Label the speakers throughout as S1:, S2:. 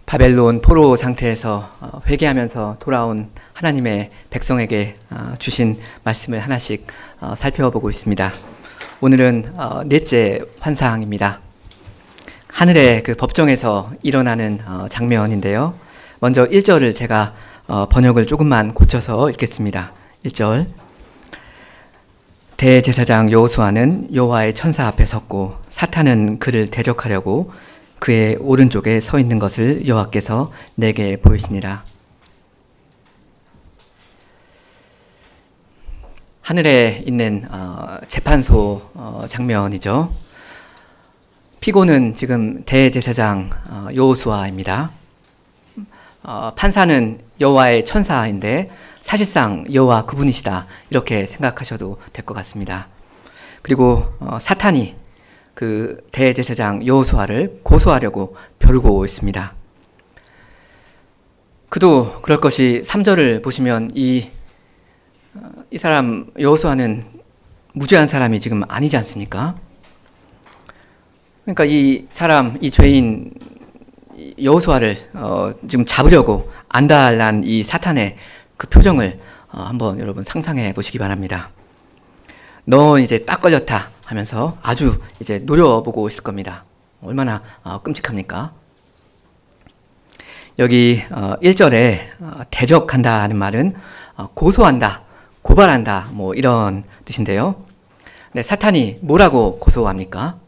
S1: 바벨론 포로 상태에서 회개하면서 돌아온 하나님의 백성에게 주신 말씀을 하나씩 살펴보고 있습니다. 오늘은 넷째 환상입니다. 하늘의 그 법정에서 일어나는 장면인데요. 먼저 1절을 제가 번역을 조금만 고쳐서 읽겠습니다. 1절. 대제사장 여호수아는 여호와의 천사 앞에 섰고 사탄은 그를 대적하려고 그의 오른쪽에 서 있는 것을 여호와께서 내게 보이시니라. 하늘에 있는 재판소 장면이죠. 피고는 지금 대제사장 여호수아입니다. 판사는 여호와의 천사인데 사실상 여호와 그분이시다, 이렇게 생각하셔도 될 것 같습니다. 그리고 사탄이 그 대제사장 여호수아를 고소하려고 벼르고 있습니다. 그도 그럴 것이 3절을 보시면 이 사람 여호수아는 무죄한 사람이 지금 아니지 않습니까? 그러니까 이 사람, 이 죄인 여호수아를 지금 잡으려고 안달난 이 사탄의 그 표정을 한번 여러분 상상해 보시기 바랍니다. 너 이제 딱 걸렸다 하면서 아주 이제 노려보고 있을 겁니다. 얼마나 끔찍합니까? 여기 1절에 대적한다는 말은 고소한다, 고발한다, 뭐 이런 뜻인데요. 네, 사탄이 뭐라고 고소합니까?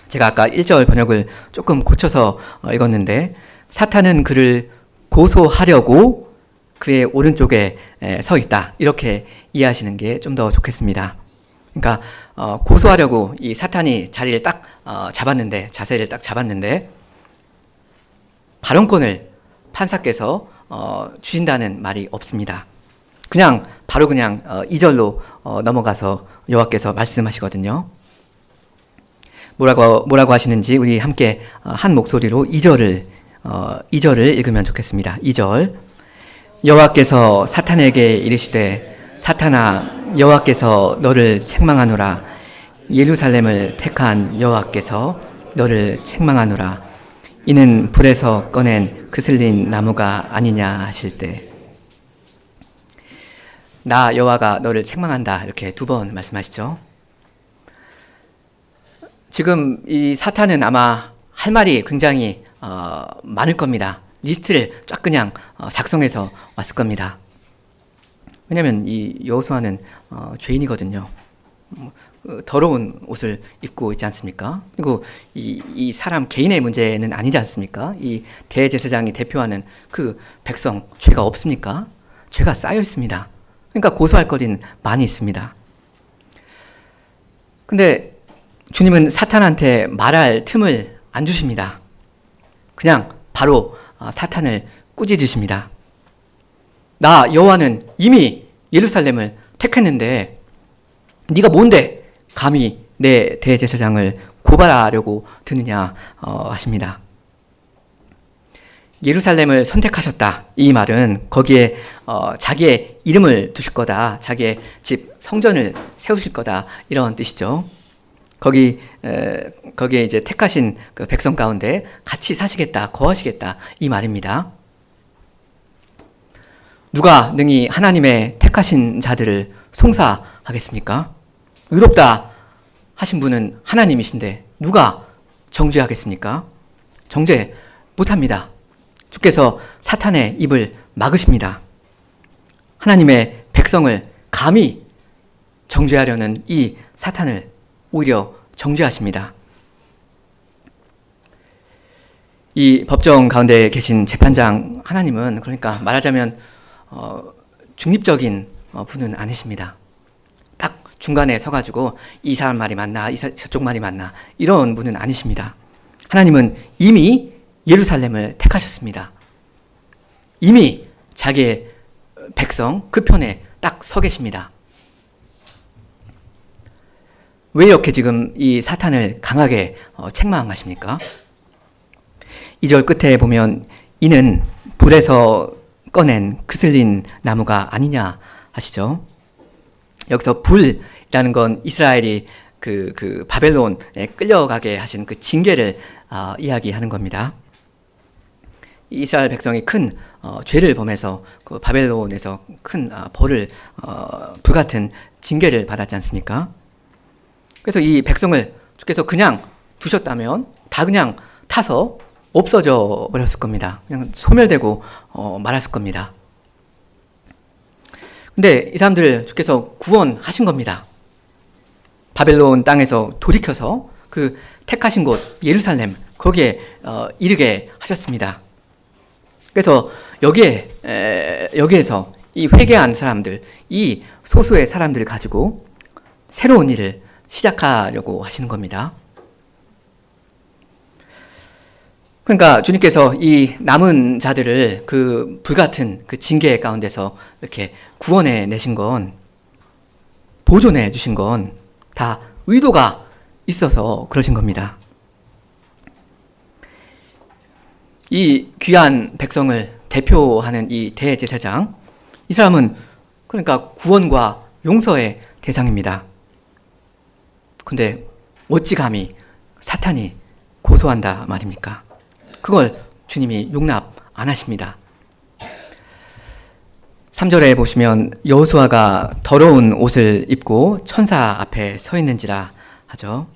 S1: 제가 아까 1절 번역을 조금 고쳐서 읽었는데, 사탄은 그를 고소하려고 그의 오른쪽에 서 있다, 이렇게 이해하시는 게 좀 더 좋겠습니다. 그러니까 고소하려고 이 사탄이 자리를 딱 자세를 딱 잡았는데 발언권을 판사께서 주신다는 말이 없습니다. 바로 그냥 2절로 넘어가서 여호와께서 말씀하시거든요. 뭐라고 하시는지 우리 함께 한 목소리로 2절을 읽으면 좋겠습니다. 2절. 여호와께서 사탄에게 이르시되 사탄아, 여호와께서 너를 책망하노라. 예루살렘을 택한 여호와께서 너를 책망하노라. 이는 불에서 꺼낸 그슬린 나무가 아니냐 하실 때, 나 여호와가 너를 책망한다, 이렇게 2번 말씀하시죠. 지금 이 사탄은 아마 할 말이 굉장히 많을 겁니다. 리스트를 쫙 그냥 작성해서 왔을 겁니다. 왜냐하면 이 여호수아는 죄인이거든요. 더러운 옷을 입고 있지 않습니까? 그리고 이 사람 개인의 문제는 아니지 않습니까? 이 대제사장이 대표하는 그 백성, 죄가 없습니까? 죄가 쌓여 있습니다. 그러니까 고소할 거리는 많이 있습니다. 근데 주님은 사탄한테 말할 틈을 안 주십니다. 그냥 바로 사탄을 꾸짖으십니다. 나 여호와는 이미 예루살렘을 택했는데 네가 뭔데 감히 내 대제사장을 고발하려고 드느냐 하십니다. 예루살렘을 선택하셨다, 이 말은 거기에 자기의 이름을 두실 거다, 자기의 집 성전을 세우실 거다, 이런 뜻이죠. 거기에 이제 택하신 그 백성 가운데 같이 사시겠다, 거하시겠다, 이 말입니다. 누가 능히 하나님의 택하신 자들을 송사하겠습니까? 의롭다 하신 분은 하나님이신데 누가 정죄하겠습니까? 정죄 못합니다. 주께서 사탄의 입을 막으십니다. 하나님의 백성을 감히 정죄하려는 이 사탄을 오히려 정죄하십니다. 이 법정 가운데 계신 재판장 하나님은, 그러니까 말하자면 중립적인 분은 아니십니다. 딱 중간에 서가지고 이 사람 말이 맞나, 저쪽 말이 맞나, 이런 분은 아니십니다. 하나님은 이미 예루살렘을 택하셨습니다. 이미 자기의 백성 그 편에 딱 서 계십니다. 왜 이렇게 지금 이 사탄을 강하게 책망하십니까? 2절 끝에 보면 이는 불에서 꺼낸 그슬린 나무가 아니냐 하시죠. 여기서 불이라는 건 이스라엘이 그 바벨론에 끌려가게 하신 그 징계를 이야기하는 겁니다. 이스라엘 백성이 큰 죄를 범해서 그 바벨론에서 큰 벌을 불같은 징계를 받았지 않습니까? 그래서 이 백성을 주께서 그냥 두셨다면 다 그냥 타서 없어져 버렸을 겁니다. 그냥 소멸되고 말았을 겁니다. 근데 이 사람들 주께서 구원하신 겁니다. 바벨론 땅에서 돌이켜서 그 택하신 곳 예루살렘 거기에 이르게 하셨습니다. 그래서 여기에서 이 회개한 사람들, 이 소수의 사람들을 가지고 새로운 일을 시작하려고 하시는 겁니다. 그러니까 주님께서 이 남은 자들을 그 불같은 그 징계 가운데서 이렇게 구원해 내신 건, 보존해 주신 건 다 의도가 있어서 그러신 겁니다. 이 귀한 백성을 대표하는 이 대제사장, 이 사람은 그러니까 구원과 용서의 대상입니다. 근데 어찌 감히 사탄이 고소한다 말입니까? 그걸 주님이 용납 안 하십니다. 3절에 보시면 여호수아가 더러운 옷을 입고 천사 앞에 서 있는지라 하죠.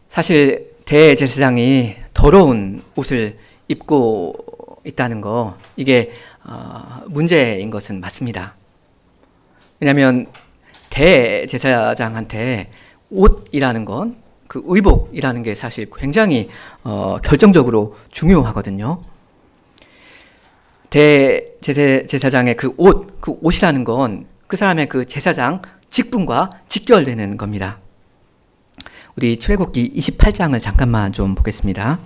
S1: 사실 대제사장이 더러운 옷을 입고 있다는 거, 이게 문제인 것은 맞습니다. 왜냐하면 대제사장한테 옷이라는 건, 그 의복이라는 게 사실 굉장히 결정적으로 중요하거든요. 대제사장의 그 옷이라는 건 그 사람의 그 제사장 직분과 직결되는 겁니다. 우리 출애굽기 28장을 잠깐만 좀 보겠습니다.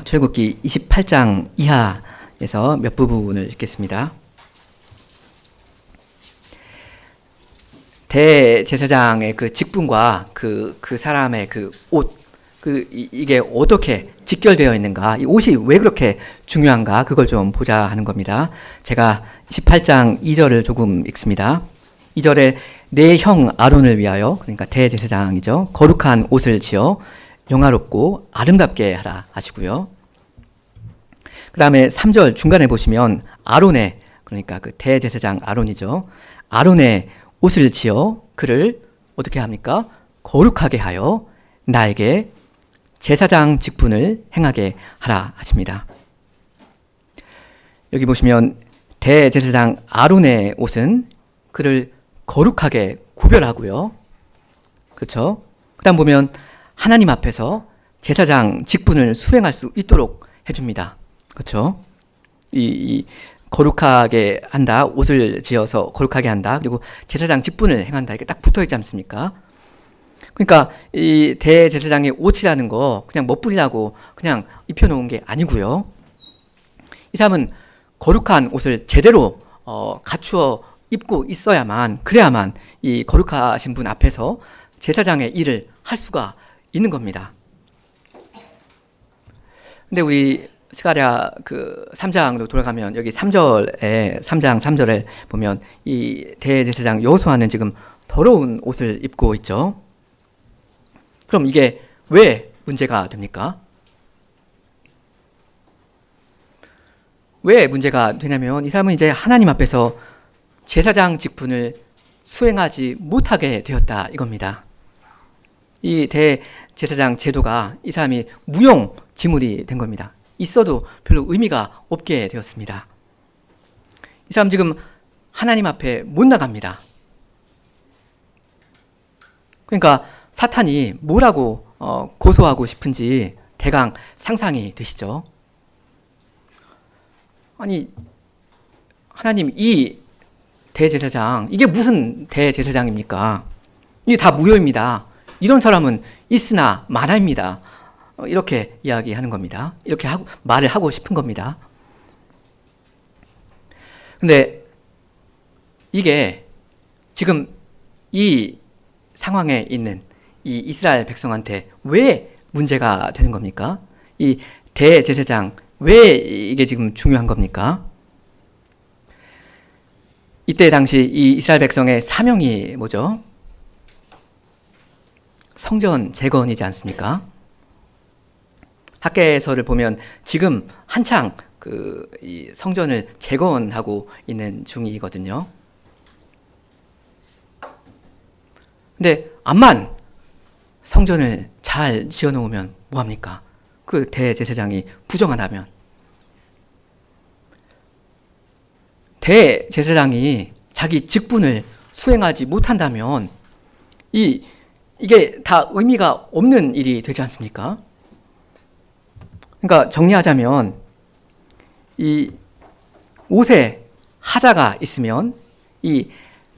S1: 출애굽기 28장 이하에서 몇 부분을 읽겠습니다. 대제사장의 그 직분과 그 사람의 그 옷, 이게 어떻게 직결되어 있는가, 이 옷이 왜 그렇게 중요한가, 그걸 좀 보자 하는 겁니다. 제가 28장 2절을 조금 읽습니다. 2절에 내 형 아론을 위하여, 그러니까 대제사장이죠, 거룩한 옷을 지어 영화롭고 아름답게 하라 하시고요. 그 다음에 3절 중간에 보시면 아론의, 그러니까 그 대제사장 아론이죠, 아론의 옷을 지어 그를 어떻게 합니까? 거룩하게 하여 나에게 제사장 직분을 행하게 하라 하십니다. 여기 보시면 대제사장 아론의 옷은 그를 거룩하게 구별하고요. 그렇죠? 그다음 보면 하나님 앞에서 제사장 직분을 수행할 수 있도록 해줍니다. 그렇죠? 이 거룩하게 한다, 옷을 지어서 거룩하게 한다, 그리고 제사장 직분을 행한다, 이게 딱 붙어 있지 않습니까? 그러니까 이 대제사장의 옷이라는 거 그냥 멋부리라고 그냥 입혀놓은 게 아니고요. 이 사람은 거룩한 옷을 제대로 갖추어 입고 있어야만, 그래야만 이 거룩하신 분 앞에서 제사장의 일을 할 수가 있는 겁니다. 근데 우리 스가랴 그 3장으로 돌아가면 여기 3절에 3장 3절에 보면 이 대제사장 여호수아는 지금 더러운 옷을 입고 있죠. 그럼 이게 왜 문제가 됩니까? 왜 문제가 되냐면 이 사람은 이제 하나님 앞에서 제사장 직분을 수행하지 못하게 되었다 이겁니다. 이 대제사장 제도가 이 사람이 무용지물이 된 겁니다. 있어도 별로 의미가 없게 되었습니다. 이 사람 지금 하나님 앞에 못 나갑니다. 그러니까 사탄이 뭐라고 고소하고 싶은지 대강 상상이 되시죠? 아니, 하나님, 이 대제사장, 이게 무슨 대제사장입니까? 이게 다 무효입니다. 이런 사람은 있으나 마나입니다. 이렇게 이야기하는 겁니다. 이렇게 말을 하고 싶은 겁니다. 근데 이게 지금 이 상황에 있는 이 이스라엘 백성한테 왜 문제가 되는 겁니까? 이 대제사장, 왜 이게 지금 중요한 겁니까? 이때 당시 이 이스라엘 백성의 사명이 뭐죠? 성전 재건이지 않습니까? 학개서를 보면 지금 한창 이 성전을 재건하고 있는 중이거든요. 근데 암만 성전을 잘 지어놓으면 뭐합니까? 그 대제사장이 부정하다면, 대제사장이 자기 직분을 수행하지 못한다면 이게 다 의미가 없는 일이 되지 않습니까? 그러니까 정리하자면 이 옷에 하자가 있으면 이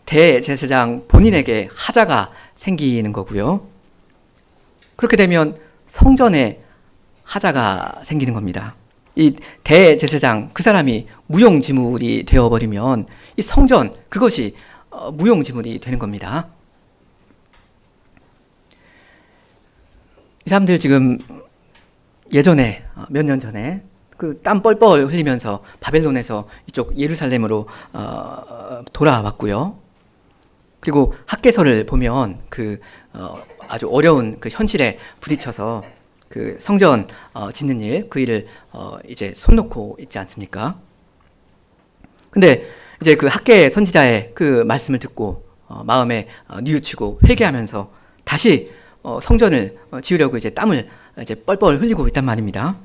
S1: 대제사장 본인에게 하자가 생기는 거고요. 그렇게 되면 성전에 하자가 생기는 겁니다. 이 대제사장 그 사람이 무용지물이 되어버리면 이 성전 그것이 무용지물이 되는 겁니다. 이 사람들 지금 예전에 몇 년 전에 그 땀 뻘뻘 흘리면서 바벨론에서 이쪽 예루살렘으로 돌아왔고요. 그리고 학개서를 보면 아주 어려운 그 현실에 부딪혀서 그 성전 짓는 일, 그 일을 이제 손 놓고 있지 않습니까? 근데 이제 그 학개 선지자의 그 말씀을 듣고 마음에 뉘우치고 회개하면서 다시 성전을 지으려고 이제 땀을 이제 뻘뻘 흘리고 있단 말입니다.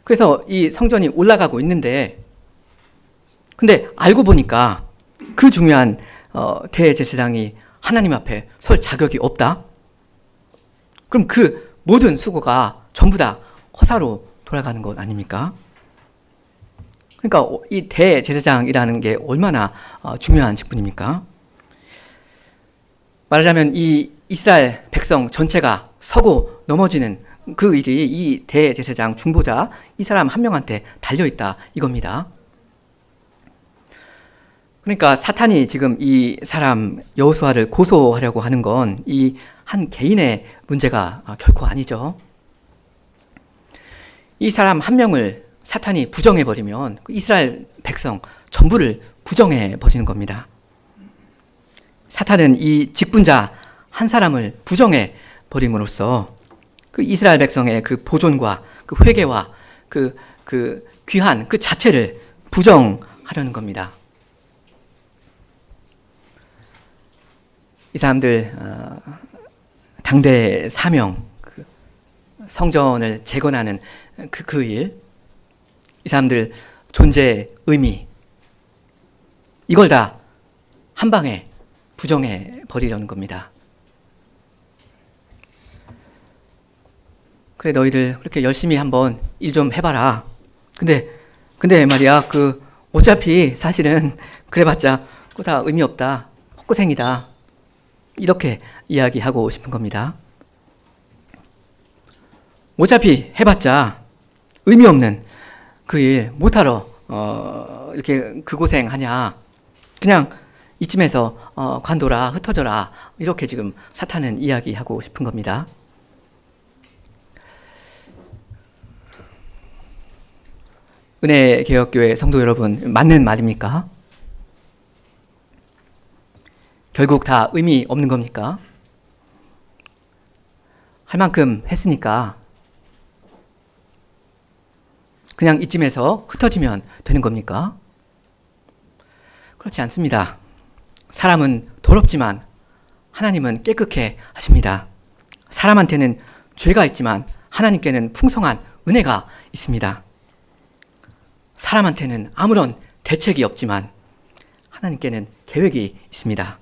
S1: 그래서 이 성전이 올라가고 있는데, 근데 알고 보니까 그 중요한 대제사장이 하나님 앞에 설 자격이 없다? 그럼 그 모든 수고가 전부 다 허사로 돌아가는 것 아닙니까? 그러니까 이 대제사장이라는 게 얼마나 중요한 직분입니까? 말하자면 이 이스라엘 백성 전체가 서고 넘어지는 그 일이 이 대제사장 중보자 이 사람 한 명한테 달려있다 이겁니다. 그러니까 사탄이 지금 이 사람 여호수아를 고소하려고 하는 건 이 한 개인의 문제가 결코 아니죠. 이 사람 한 명을 사탄이 부정해버리면 이스라엘 백성 전부를 부정해버리는 겁니다. 사탄은 이 직분자 한 사람을 부정해버림으로써 그 이스라엘 백성의 그 보존과 그 회개와 그 귀한 그 자체를 부정하려는 겁니다. 이 사람들 당대 사명, 성전을 재건하는 그 일, 이 사람들 존재의 의미, 이걸 다 한 방에 부정해 버리려는 겁니다. 그래, 너희들 그렇게 열심히 한번 일 좀 해봐라. 근데 말이야, 어차피 사실은 그래봤자 그거 다 의미 없다, 헛고생이다, 이렇게 이야기하고 싶은 겁니다. 어차피 해봤자 의미 없는 그 일 못하러 이렇게 그 고생하냐, 그냥 이쯤에서 관둬라, 흩어져라, 이렇게 지금 사탄은 이야기하고 싶은 겁니다. 은혜개혁교회 성도 여러분, 맞는 말입니까? 결국 다 의미 없는 겁니까? 할 만큼 했으니까 그냥 이쯤에서 흩어지면 되는 겁니까? 그렇지 않습니다. 사람은 더럽지만 하나님은 깨끗해 하십니다. 사람한테는 죄가 있지만 하나님께는 풍성한 은혜가 있습니다. 사람한테는 아무런 대책이 없지만 하나님께는 계획이 있습니다.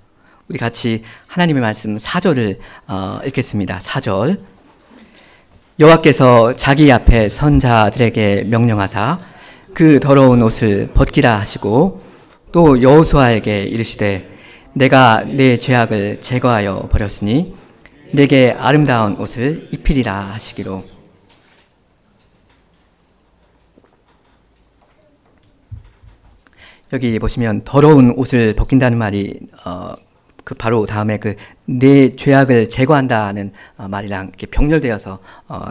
S1: 우리 같이 하나님의 말씀 4절을 읽겠습니다. 4절. 여호와께서 자기 앞에 선자들에게 명령하사 그 더러운 옷을 벗기라 하시고 또 여호수아에게 이르시되 내가 내 죄악을 제거하여 버렸으니 내게 아름다운 옷을 입히리라 하시기로. 여기 보시면 더러운 옷을 벗긴다는 말이 그 바로 다음에 내 죄악을 제거한다는 말이랑 이렇게 병렬되어서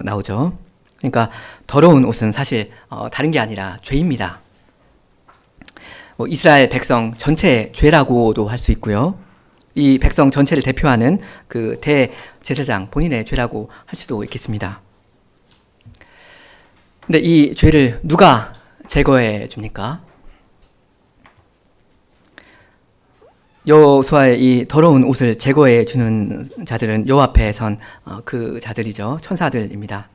S1: 나오죠. 그러니까 더러운 옷은 사실 다른 게 아니라 죄입니다. 이스라엘 백성 전체의 죄라고도 할 수 있고요. 이 백성 전체를 대표하는 그 대제사장 본인의 죄라고 할 수도 있겠습니다. 근데 이 죄를 누가 제거해 줍니까? 여호수아의 이 더러운 옷을 제거해 주는 자들은 여호와 앞에 선 그 자들이죠. 천사들입니다.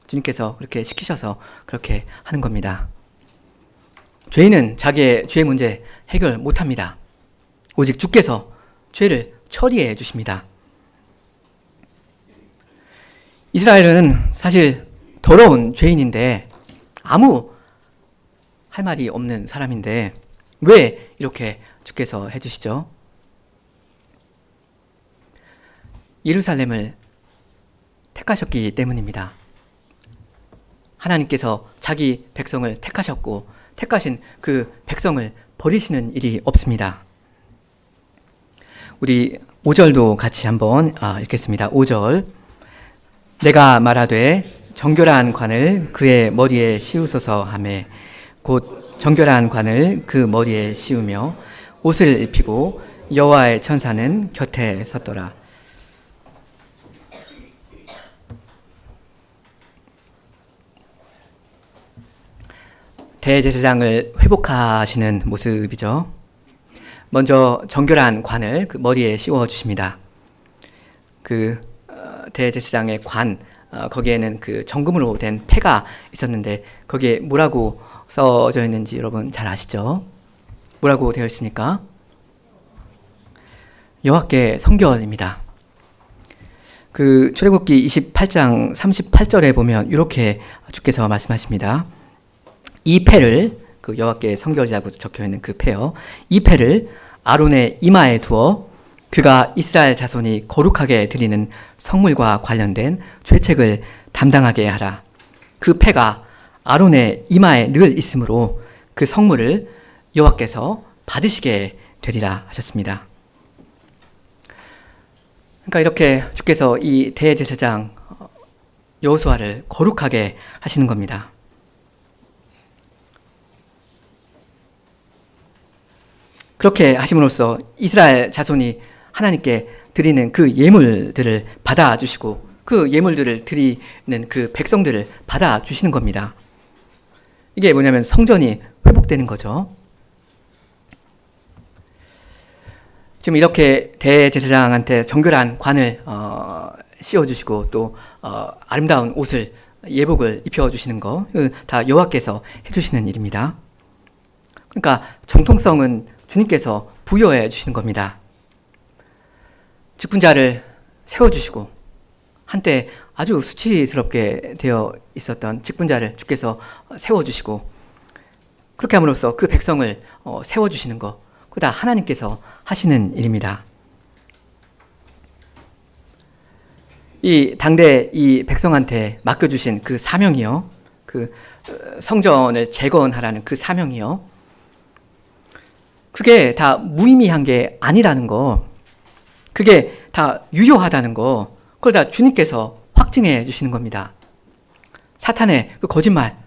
S1: 주님께서 그렇게 시키셔서 그렇게 하는 겁니다. 죄인은 자기의 죄 문제 해결 못합니다. 오직 주께서 죄를 처리해 주십니다. 이스라엘은 사실 더러운 죄인인데 아무 할 말이 없는 사람인데 왜 이렇게 주께서 해주시죠? 예루살렘을 택하셨기 때문입니다. 하나님께서 자기 백성을 택하셨고 택하신 그 백성을 버리시는 일이 없습니다. 우리 5절도 같이 한번 읽겠습니다. 5절 내가 말하되 정결한 관을 그의 머리에 씌우소서 하매 곧 정결한 관을 그 머리에 씌우며 옷을 입히고 여호와의 천사는 곁에 섰더라. 대제사장을 회복하시는 모습이죠. 먼저 정결한 관을 그 머리에 씌워 주십니다. 그 대제사장의 관 거기에는 그 정금으로 된 패가 있었는데 거기에 뭐라고 써져 있는지 여러분 잘 아시죠? 뭐라고 되어 있습니까? 여호와께 성결입니다. 그 출애굽기 28장 38절에 보면 이렇게 주께서 말씀하십니다. 이 패를 그 여호와께 성결이라고 적혀 있는 그 패요. 이 패를 아론의 이마에 두어 그가 이스라엘 자손이 거룩하게 드리는 성물과 관련된 죄책을 담당하게 하라. 그 패가 아론의 이마에 늘 있으므로 그 성물을 여호와께서 받으시게 되리라 하셨습니다. 그러니까 이렇게 주께서 이 대제사장 여호수아를 거룩하게 하시는 겁니다. 그렇게 하심으로써 이스라엘 자손이 하나님께 드리는 그 예물들을 받아주시고 그 예물들을 드리는 그 백성들을 받아주시는 겁니다. 이게 뭐냐면 성전이 회복되는 거죠. 지금 이렇게 대제사장한테 정결한 관을 씌워주시고 또 아름다운 옷을 예복을 입혀주시는 거 다 여호와께서 해주시는 일입니다. 그러니까 정통성은 주님께서 부여해 주시는 겁니다. 직분자를 세워주시고 한때 아주 수치스럽게 되어 있었던 직분자를 주께서 세워주시고 그렇게 함으로써 그 백성을 세워주시는 것 그거 다 하나님께서 하시는 일입니다. 이 당대 이 백성한테 맡겨주신 그 사명이요, 그 성전을 재건하라는 그 사명이요, 그게 다 무의미한 게 아니라는 거, 그게 다 유효하다는 거, 그걸 다 주님께서 확증해 주시는 겁니다. 사탄의 그 거짓말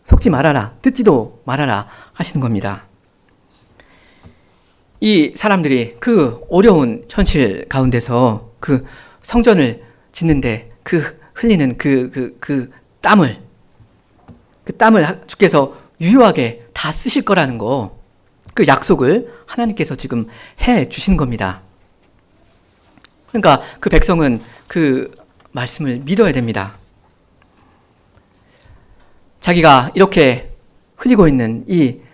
S1: 속지 말아라, 듣지도 말아라 하시는 겁니다. 이 사람들이 그 어려운 현실 가운데서 그 성전을 짓는데 그 흘리는 그 땀을 주께서 유효하게 다 쓰실 거라는 거, 그 약속을 하나님께서 지금 해 주신 겁니다. 그러니까 그 백성은 그 말씀을 믿어야 됩니다. 자기가 이렇게 흘리고 있는 이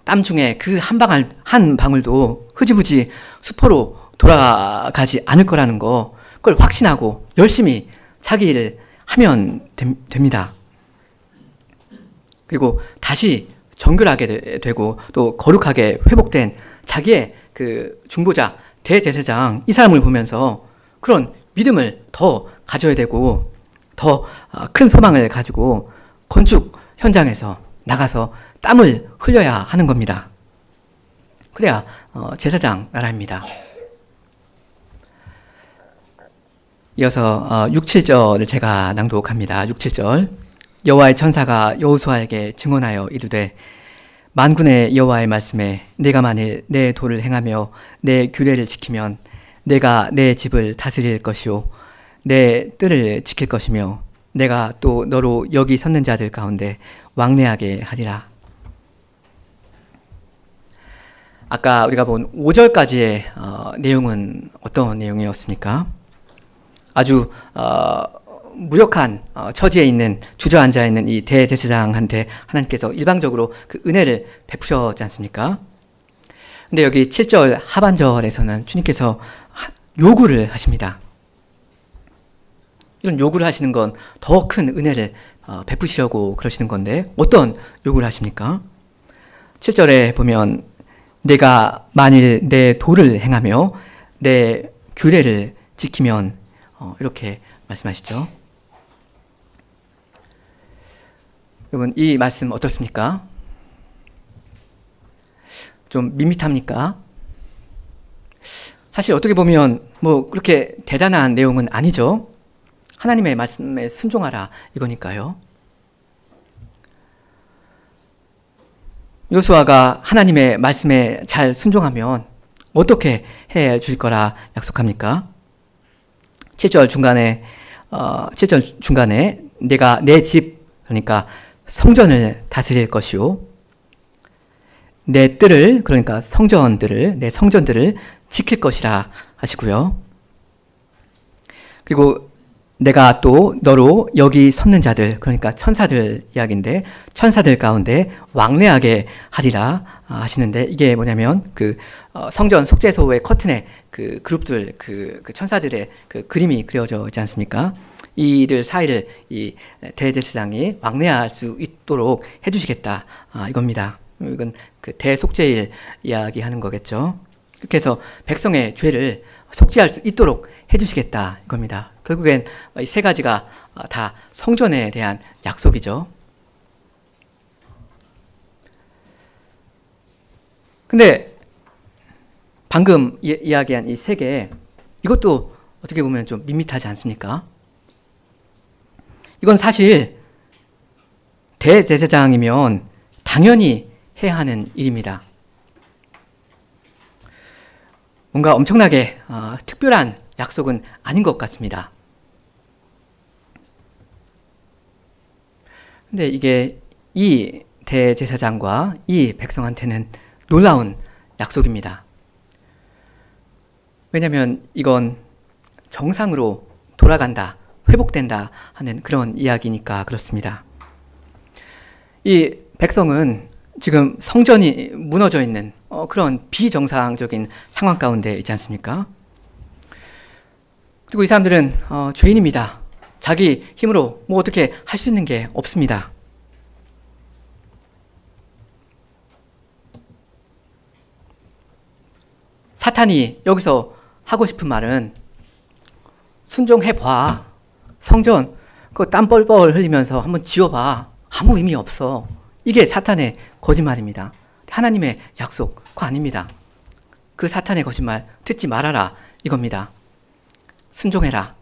S1: 땀 중에 그 한 방울도 흐지부지 수포로 돌아가지 않을 거라는 거, 그걸 확신하고 열심히 자기 일을 하면 됩니다. 그리고 다시 정결하게 되고 또 거룩하게 회복된 자기의 그 중보자, 대제사장 이 사람을 보면서 그런 믿음을 더 가져야 되고 더 큰 소망을 가지고 건축 현장에서 나가서 땀을 흘려야 하는 겁니다. 그래야 제사장 나라입니다. 이어서 6, 7절을 제가 낭독합니다. 6, 7절 여호와의 천사가 여호수아에게 증언하여 이르되 만군의 여호와의 말씀에 내가 만일 내 도를 행하며 내 규례를 지키면 내가 내 집을 다스릴 것이요 내 뜰을 지킬 것이며 내가 또 너로 여기 섰는 자들 가운데 왕래하게 하리라. 아까 우리가 본 5절까지의 내용은 어떤 내용이었습니까? 아주 무력한 처지에 있는 주저앉아 있는 이 대제사장한테 하나님께서 일방적으로 그 은혜를 베푸셨지 않습니까? 근데 여기 7절 하반절에서는 주님께서 요구를 하십니다. 이런 요구를 하시는 건 더 큰 은혜를 베푸시려고 그러시는 건데 어떤 요구를 하십니까? 7절에 보면 내가 만일 내 도를 행하며 내 규례를 지키면 이렇게 말씀하시죠. 여러분 이 말씀 어떻습니까? 좀 밋밋합니까? 사실 어떻게 보면 뭐 그렇게 대단한 내용은 아니죠. 하나님의 말씀에 순종하라 이거니까요. 여호수아가 하나님의 말씀에 잘 순종하면 어떻게 해 주실 거라 약속합니까? 7절 중간에 내가 내 집, 그러니까 성전을 다스릴 것이요 내 뜰을, 그러니까 내 성전들을 지킬 것이라 하시고요. 그리고 내가 또 너로 여기 섰는 자들, 그러니까 천사들 이야기인데 천사들 가운데 왕래하게 하리라 하시는데 이게 뭐냐면 그 성전 속죄소의 커튼에 그 그룹들 그 천사들의 그 그림이 그려져 있지 않습니까? 이들 사이를 이 대제사장이 왕래할 수 있도록 해주시겠다 이겁니다. 이건 그 대속죄일 이야기하는 거겠죠. 그렇게 해서 백성의 죄를 속죄할 수 있도록 해주시겠다 이겁니다. 결국엔 이 세 가지가 다 성전에 대한 약속이죠. 근데 방금 이야기한 이 세 개, 이것도 어떻게 보면 좀 밋밋하지 않습니까? 이건 사실 대제사장이면 당연히 해야 하는 일입니다. 뭔가 엄청나게 특별한 약속은 아닌 것 같습니다. 근데 이게 이 대제사장과 이 백성한테는 놀라운 약속입니다. 왜냐하면 이건 정상으로 돌아간다, 회복된다 하는 그런 이야기니까 그렇습니다. 이 백성은 지금 성전이 무너져 있는 그런 비정상적인 상황 가운데 있지 않습니까? 그리고 이 사람들은 죄인입니다. 자기 힘으로 뭐 어떻게 할 수 있는 게 없습니다. 사탄이 여기서 하고 싶은 말은 순종해봐. 성전 그거 땀 뻘뻘 흘리면서 한번 지어봐. 아무 의미 없어. 이게 사탄의 거짓말입니다. 하나님의 약속 그거 아닙니다. 그 사탄의 거짓말 듣지 말아라 이겁니다. 순종해라.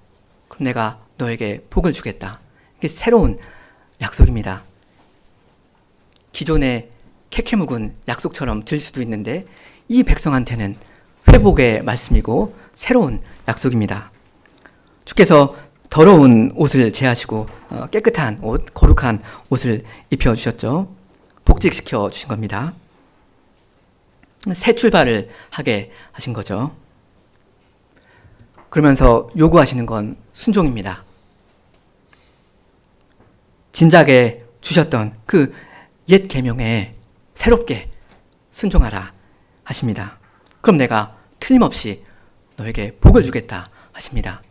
S1: 그럼 내가 너에게 복을 주겠다. 이게 새로운 약속입니다. 기존의 캐캐묵은 약속처럼 들 수도 있는데 이 백성한테는 회복의 말씀이고 새로운 약속입니다. 주께서 더러운 옷을 제하시고 깨끗한 옷, 거룩한 옷을 입혀주셨죠. 복직시켜 주신 겁니다. 새 출발을 하게 하신 거죠. 그러면서 요구하시는 건 순종입니다. 진작에 주셨던 그 옛 계명에 새롭게 순종하라 하십니다. 그럼 내가 틀림없이 너에게 복을 주겠다 하십니다.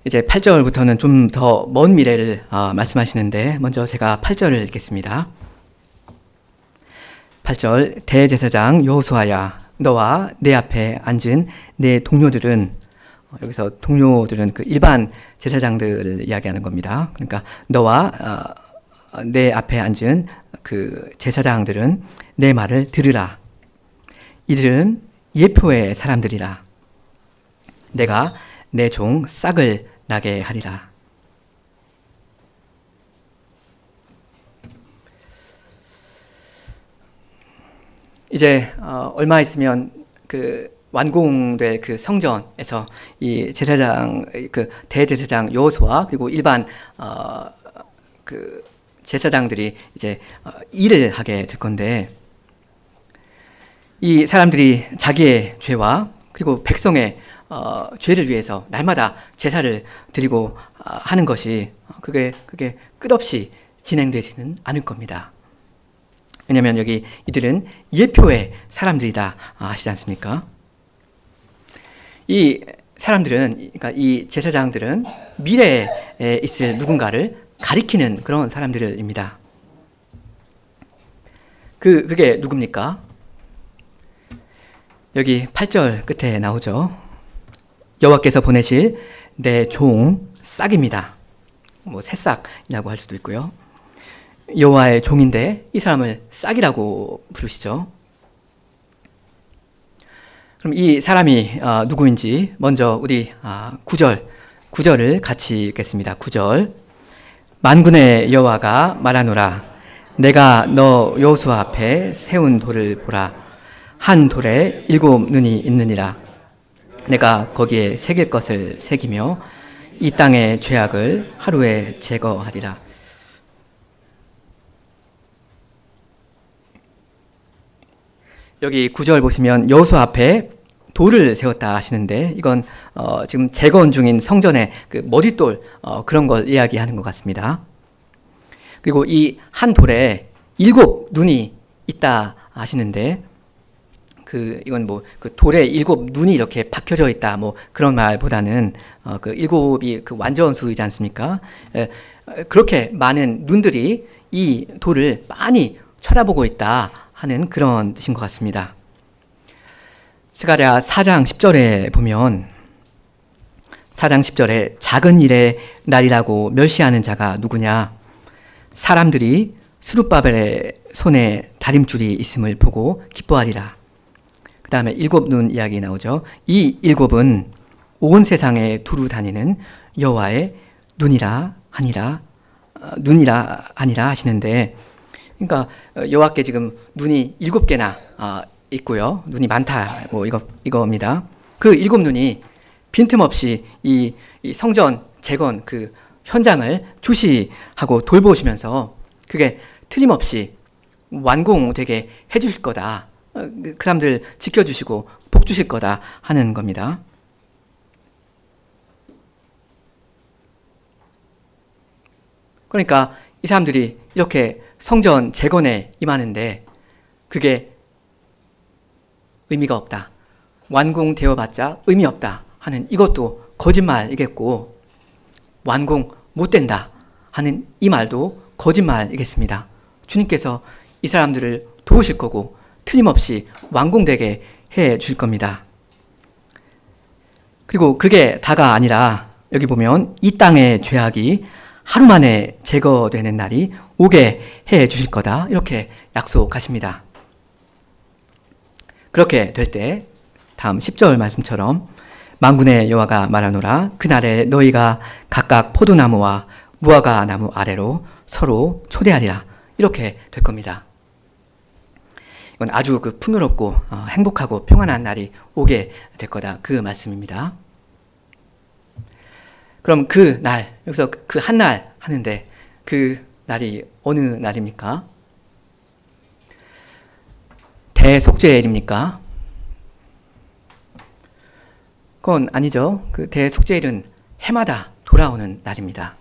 S1: 이제 8절부터는 좀 더 먼 미래를 말씀하시는데 먼저 제가 8절을 읽겠습니다. 8절 대제사장 여호수아야 너와 내 앞에 앉은 내 동료들은 여기서 동료들은 그 일반 제사장들을 이야기하는 겁니다. 그러니까 너와 내 앞에 앉은 그 제사장들은 내 말을 들으라. 이들은 예표의 사람들이라. 내가 내 종 싹을 나게 하리라. 이제 얼마 있으면 완공될 성전에서 이 제사장 대제사장 여호수아 그리고 일반 제사장들이 이제 일을 하게 될 건데, 이 사람들이 자기의 죄와 그리고 백성의 죄를 위해서 날마다 제사를 드리고 하는 것이 그게 끝없이 진행되지는 않을 겁니다. 왜냐하면 여기 이들은 예표의 사람들이다 하시지 않습니까? 이 사람들은, 그러니까 이 제사장들은 미래에 있을 누군가를 가리키는 그런 사람들입니다. 그게 누굽니까? 여기 8절 끝에 나오죠. 여호와께서 보내실 내 종 싹입니다. 새싹이라고 할 수도 있고요. 여호와의 종인데 이 사람을 싹이라고 부르시죠. 그럼 이 사람이 누구인지 먼저 우리 9절을 같이 읽겠습니다. 9절. 만군의 여호와가 말하노라. 내가 너 여호수아 앞에 세운 돌을 보라. 한 돌에 7 눈이 있느니라. 내가 거기에 새길 것을 새기며 이 땅의 죄악을 하루에 제거하리라. 여기 9절 보시면 여호수아 앞에 돌을 세웠다 하시는데, 이건 지금 재건 중인 성전의 머릿돌 그런 걸 이야기하는 것 같습니다. 그리고 이 한 돌에 7 눈이 있다 하시는데, 이건 돌에 7 눈이 이렇게 박혀져 있다 그런 말보다는 7이 완전 수이지 않습니까? 그렇게 많은 눈들이 이 돌을 많이 쳐다보고 있다 하는 그런 뜻인 것 같습니다. 스가랴 4장 10절에 보면, 4장 10절에 작은 일의 날이라고 멸시하는 자가 누구냐? 사람들이 스룹바벨의 손에 다림줄이 있음을 보고 기뻐하리라. 그 다음에 7 눈 이야기 나오죠. 이 7은 온 세상에 두루 다니는 여호와의 눈이라 하니라 하시는데, 그러니까 여호와께 지금 눈이 7개나 있고요. 눈이 많다. 이거입니다. 그 7 눈이 빈틈없이 이 성전 재건 현장을 주시하고 돌보시면서 그게 틀림없이 완공되게 해주실 거다. 그 사람들 지켜주시고 복 주실 거다 하는 겁니다. 그러니까 이 사람들이 이렇게 성전 재건에 임하는데 그게 의미가 없다, 완공되어봤자 의미 없다 하는 이것도 거짓말이겠고, 완공 못된다 하는 이 말도 거짓말이겠습니다. 주님께서 이 사람들을 도우실 거고 틀림없이 완공되게 해 줄 겁니다. 그리고 그게 다가 아니라 여기 보면 이 땅의 죄악이 하루 만에 제거되는 날이 오게 해 주실 거다, 이렇게 약속하십니다. 그렇게 될 때 다음 10절 말씀처럼 만군의 여호와가 말하노라. 그날에 너희가 각각 포도나무와 무화과 나무 아래로 서로 초대하리라. 이렇게 될 겁니다. 이건 아주 풍요롭고 행복하고 평안한 날이 오게 될 거다, 그 말씀입니다. 그럼 그 날, 여기서 한 날 하는데 그 날이 어느 날입니까? 대속죄일입니까? 그건 아니죠. 대속죄일은 해마다 돌아오는 날입니다.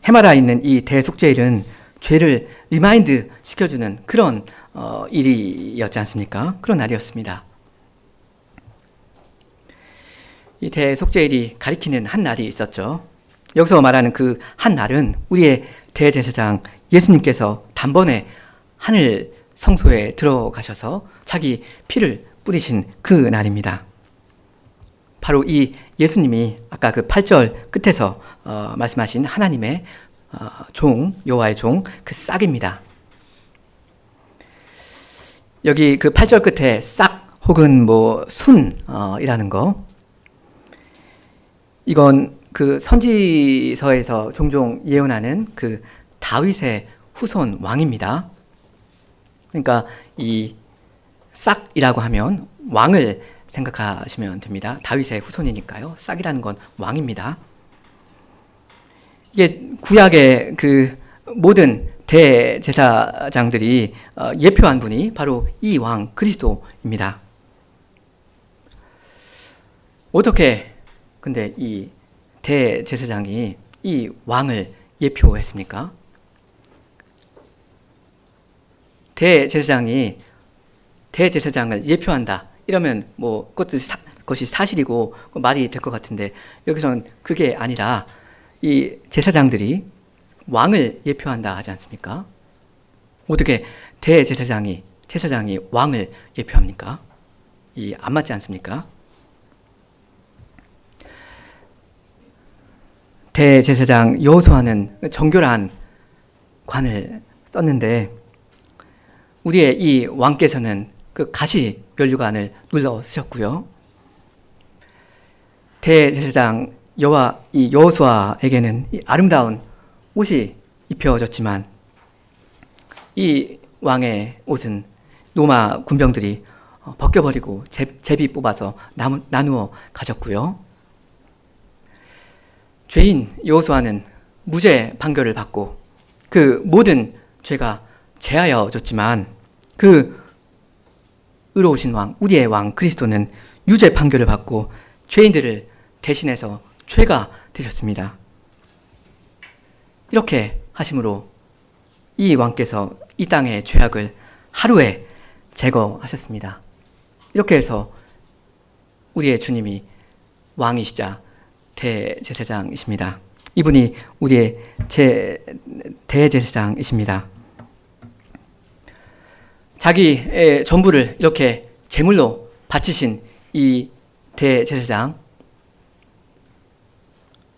S1: 해마다 있는 이 대속죄일은 죄를 리마인드 시켜주는 그런 일이었지 않습니까? 그런 날이었습니다. 이 대속죄일이 가리키는 한 날이 있었죠. 여기서 말하는 그 한 날은 우리의 대제사장 예수님께서 단번에 하늘 성소에 들어가셔서 자기 피를 뿌리신 그 날입니다. 바로 이 예수님이 아까 8절 끝에서 말씀하신 하나님의 종, 여호와의 종, 싹입니다. 여기 8절 끝에 싹 혹은 순이라는 거, 이건 선지서에서 종종 예언하는 다윗의 후손 왕입니다. 그러니까 이 싹이라고 하면 왕을 생각하시면 됩니다. 다윗의 후손이니까요. 싹이라는 건 왕입니다. 이게 구약의 그 모든 대제사장들이 예표한 분이 바로 이 왕 그리스도입니다. 어떻게 근데 이 대제사장이 이 왕을 예표했습니까? 대제사장이 대제사장을 예표한다. 이러면 뭐 그것이 사실이고 말이 될 것 같은데 여기서는 그게 아니라 이 제사장들이 왕을 예표한다 하지 않습니까? 어떻게 제사장이 왕을 예표합니까? 안 맞지 않습니까? 대제사장 여호수아는 정결한 관을 썼는데 우리의 이 왕께서는 그 가시 면류관을 눌러 쓰셨고요. 대제사장 여호수아에게는 이 아름다운 옷이 입혀졌지만 이 왕의 옷은 로마 군병들이 벗겨버리고 제비 뽑아서 나누어 가졌고요. 죄인 여호수아는 무죄 판결을 받고 그 모든 죄가 제하여졌지만 그 의로우신 왕, 우리의 왕 그리스도는 유죄 판결을 받고 죄인들을 대신해서 죄가 되셨습니다. 이렇게 하심으로 이 왕께서 이 땅의 죄악을 하루에 제거하셨습니다. 이렇게 해서 우리의 주님이 왕이시자 대제사장이십니다. 이분이 우리의 대제사장이십니다. 자기의 전부를 이렇게 제물로 바치신 이 대제사장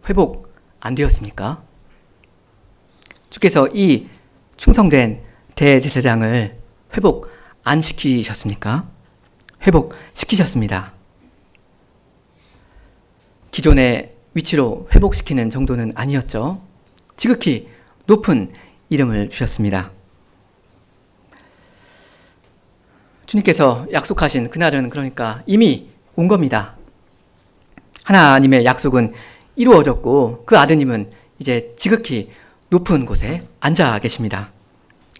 S1: 회복 안 되었습니까? 주께서 이 충성된 대제사장을 회복 안 시키셨습니까? 회복시키셨습니다. 기존의 위치로 회복시키는 정도는 아니었죠. 지극히 높은 이름을 주셨습니다. 주님께서 약속하신 그날은 그러니까 이미 온 겁니다. 하나님의 약속은 이루어졌고 그 아드님은 이제 지극히 높은 곳에 앉아 계십니다.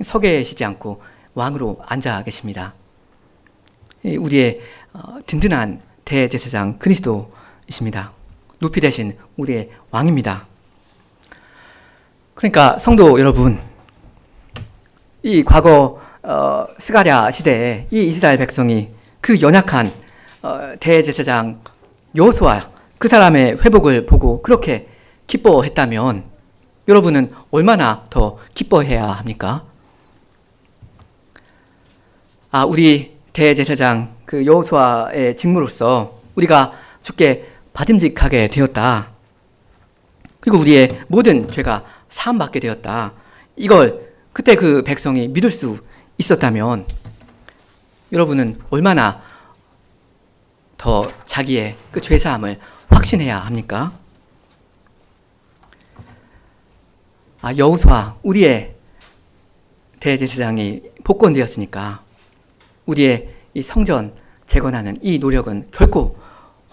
S1: 서 계시지 않고 왕으로 앉아 계십니다. 우리의 든든한 대제사장 그리스도이십니다. 높이 되신 우리의 왕입니다. 그러니까 성도 여러분, 이 과거 스가랴 시대에 이 이스라엘 백성이 그 연약한 대제사장 여호수아 그 사람의 회복을 보고 그렇게 기뻐했다면 여러분은 얼마나 더 기뻐해야 합니까? 우리 대제사장 그 여호수아의 직무로서 우리가 주께 받음직하게 되었다. 그리고 우리의 모든 죄가 사함받게 되었다. 이걸 그때 그 백성이 믿을 수 있었다면 여러분은 얼마나 더 자기의 그 죄사함을 확신해야 합니까? 여호수아 우리의 대제사장이 복권되었으니까 우리의 이 성전 재건하는 이 노력은 결코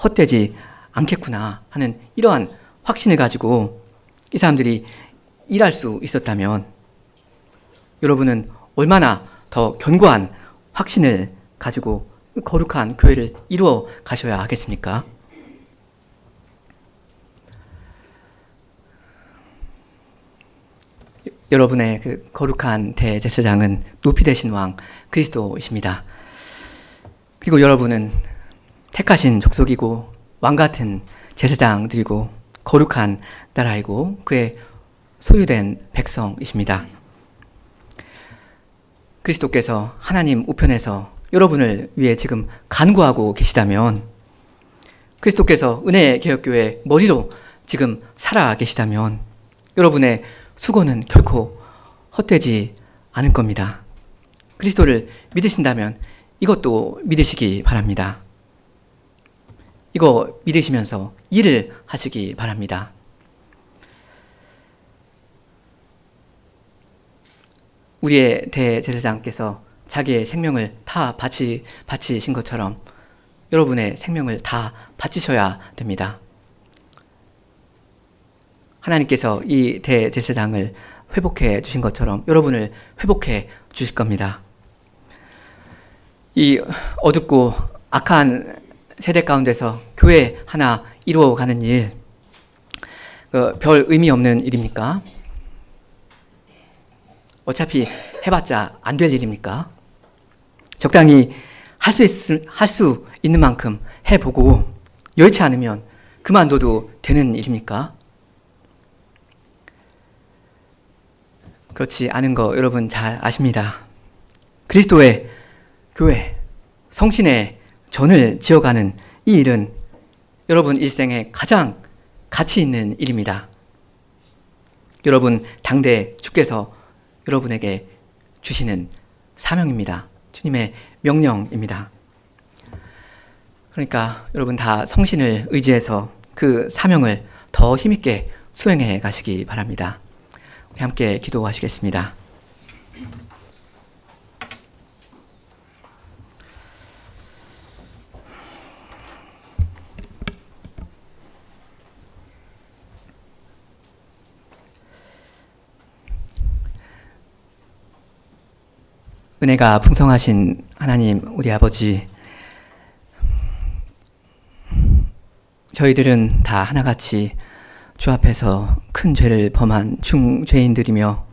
S1: 헛되지 않겠구나 하는 이러한 확신을 가지고 이 사람들이 일할 수 있었다면 여러분은 얼마나 더 견고한 확신을 가지고 거룩한 교회를 이루어 가셔야 하겠습니까? 여러분의 그 거룩한 대제사장은 높이 되신 왕 그리스도이십니다. 그리고 여러분은 택하신 족속이고 왕같은 제사장들이고 거룩한 나라이고 그의 소유된 백성이십니다. 그리스도께서 하나님 우편에서 여러분을 위해 지금 간구하고 계시다면, 그리스도께서 은혜의 개혁교회 머리로 지금 살아 계시다면 여러분의 수고는 결코 헛되지 않을 겁니다. 그리스도를 믿으신다면 이것도 믿으시기 바랍니다. 이거 믿으시면서 일을 하시기 바랍니다. 우리의 대제사장께서 자기의 생명을 다 바치신 것처럼 여러분의 생명을 다 바치셔야 됩니다. 하나님께서 이 대제사장을 회복해 주신 것처럼 여러분을 회복해 주실 겁니다. 이 어둡고 악한 세대 가운데서 교회 하나 이루어가는 일, 별 의미 없는 일입니까? 어차피 해봤자 안 될 일입니까? 적당히 할 수 있는 만큼 해보고 여의치 않으면 그만둬도 되는 일입니까? 그렇지 않은 거 여러분 잘 아십니다. 그리스도의 교회, 성신의 전을 지어가는 이 일은 여러분 일생에 가장 가치 있는 일입니다. 여러분 당대 주께서 여러분에게 주시는 사명입니다. 주님의 명령입니다. 그러니까 여러분 다 성신을 의지해서 그 사명을 더 힘있게 수행해 가시기 바랍니다. 우리 함께 기도하시겠습니다. 은혜가 풍성하신 하나님, 우리 아버지, 저희들은 다 하나같이 주 앞에서 큰 죄를 범한 중죄인들이며,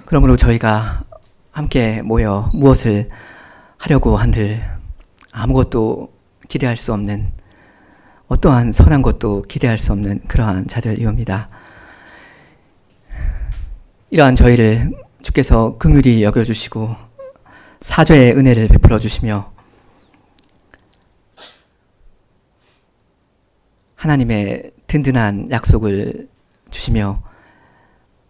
S1: 그러므로 저희가 함께 모여 무엇을 하려고 한들 아무것도 기대할 수 없는, 어떠한 선한 것도 기대할 수 없는 그러한 자들이옵니다. 이러한 저희를 주께서 긍휼히 여겨주시고 사죄의 은혜를 베풀어 주시며 하나님의 든든한 약속을 주시며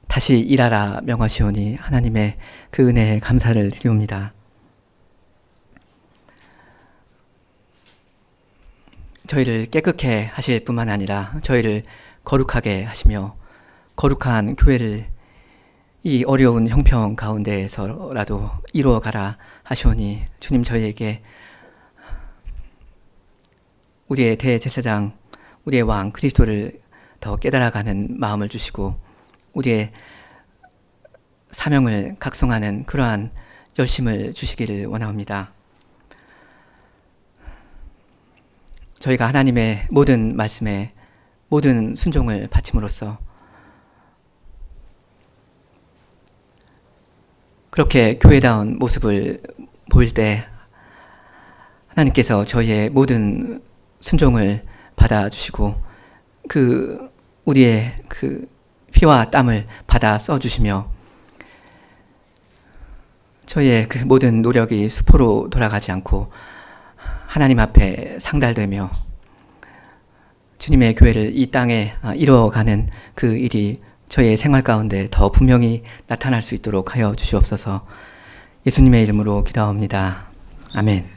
S1: 다시 일하라 명하시오니 하나님의 그 은혜에 감사를 드리옵니다. 저희를 깨끗게 하실 뿐만 아니라 저희를 거룩하게 하시며 거룩한 교회를 이 어려운 형편 가운데에서라도 이루어가라 하시오니 주님, 저희에게 우리의 대제사장, 우리의 왕 그리스도를 더 깨달아가는 마음을 주시고 우리의 사명을 각성하는 그러한 열심을 주시기를 원합니다. 저희가 하나님의 모든 말씀에 모든 순종을 바침으로써 그렇게 교회다운 모습을 보일 때 하나님께서 저희의 모든 순종을 받아주시고 우리의 그 피와 땀을 받아 써주시며 저희의 그 모든 노력이 수포로 돌아가지 않고 하나님 앞에 상달되며 주님의 교회를 이 땅에 이루어가는 그 일이 저희의 생활 가운데 더 분명히 나타날 수 있도록 하여 주시옵소서. 예수님의 이름으로 기도합니다. 아멘.